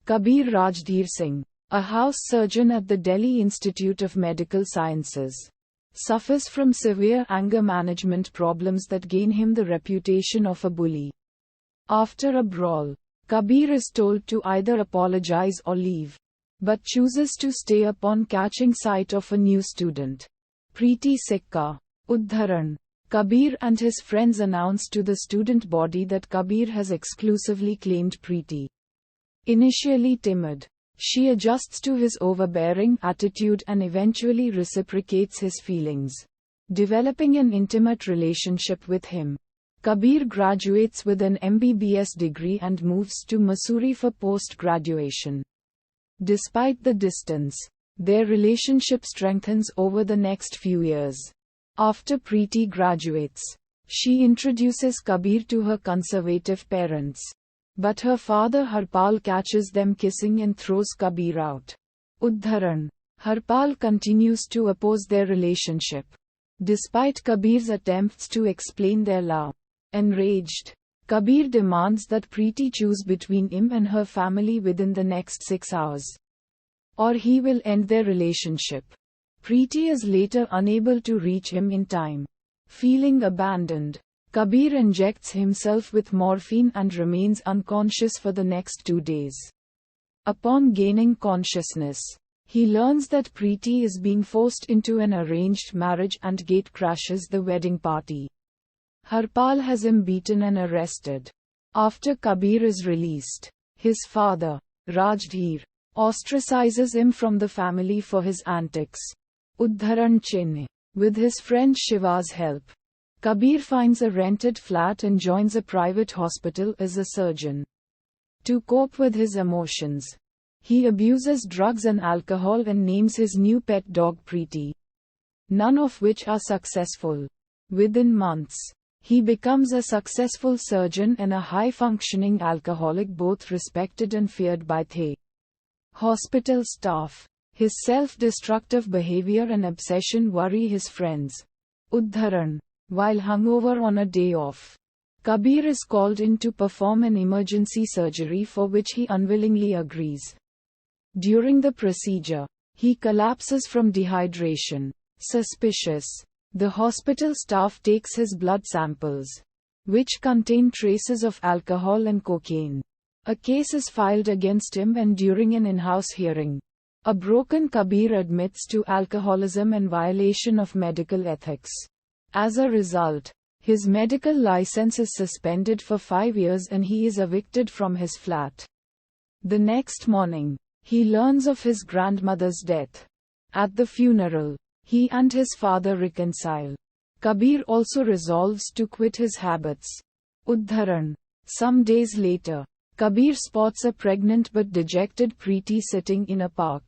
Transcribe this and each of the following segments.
Kabir Singh, a house surgeon at the Delhi Institute of Medical Sciences, suffers from severe anger management problems that gain him the reputation of a bully. After a brawl, Kabir is told to either apologize or leave, but chooses to stay upon catching sight of a new student. Preeti Sikka. Udharan. Kabir and his friends announce to the student body that Kabir has exclusively claimed Preeti. Initially timid, she adjusts to his overbearing attitude and eventually reciprocates his feelings, developing an intimate relationship with him. Kabir graduates with an MBBS degree and moves to Mussoorie for post-graduation. Despite the distance, their relationship strengthens over the next few years. After Preeti graduates, she introduces Kabir to her conservative parents. But her father Harpal catches them kissing and throws Kabir out. Udharan. Harpal continues to oppose their relationship, despite Kabir's attempts to explain their love. Enraged, Kabir demands that Preeti choose between him and her family within the next 6 hours, or he will end their relationship. Preeti is later unable to reach him in time. Feeling abandoned, Kabir injects himself with morphine and remains unconscious for the next 2 days. Upon gaining consciousness, he learns that Preeti is being forced into an arranged marriage and gatecrashes the wedding party. Harpal has him beaten and arrested. After Kabir is released, his father, Rajdhir, ostracizes him from the family for his antics. Udharan Chennai. With his friend Shiva's help, Kabir finds a rented flat and joins a private hospital as a surgeon. To cope with his emotions, he abuses drugs and alcohol and names his new pet dog Preeti, none of which are successful. Within months, he becomes a successful surgeon and a high-functioning alcoholic, both respected and feared by the hospital staff. His self-destructive behavior and obsession worry his friends. Udharan. While hungover on a day off, Kabir is called in to perform an emergency surgery for which he unwillingly agrees. During the procedure, he collapses from dehydration. Suspicious, the hospital staff takes his blood samples, which contain traces of alcohol and cocaine. A case is filed against him, and during an in-house hearing, a broken Kabir admits to alcoholism and violation of medical ethics. As a result, his medical license is suspended for 5 years and he is evicted from his flat. The next morning, he learns of his grandmother's death. At the funeral, he and his father reconcile. Kabir also resolves to quit his habits. Udharan. Some days later, Kabir spots a pregnant but dejected Preeti sitting in a park.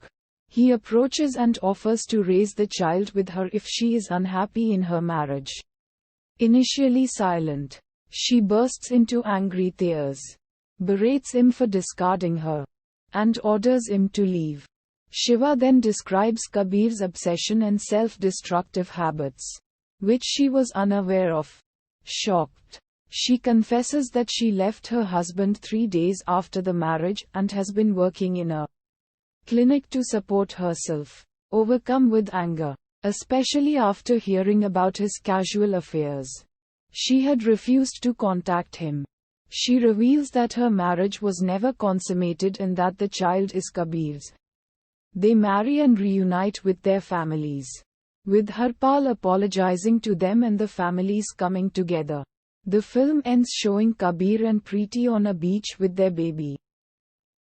He approaches and offers to raise the child with her if she is unhappy in her marriage. Initially silent, she bursts into angry tears, berates him for discarding her, and orders him to leave. Shiva then describes Kabir's obsession and self-destructive habits, which she was unaware of. Shocked, she confesses that she left her husband 3 days after the marriage and has been working in a clinic to support herself. Overcome with anger, especially after hearing about his casual affairs, she had refused to contact him. She reveals that her marriage was never consummated and that the child is Kabir's. They marry and reunite with their families, with Harpal apologizing to them and the families coming together. The film ends showing Kabir and Preeti on a beach with their baby.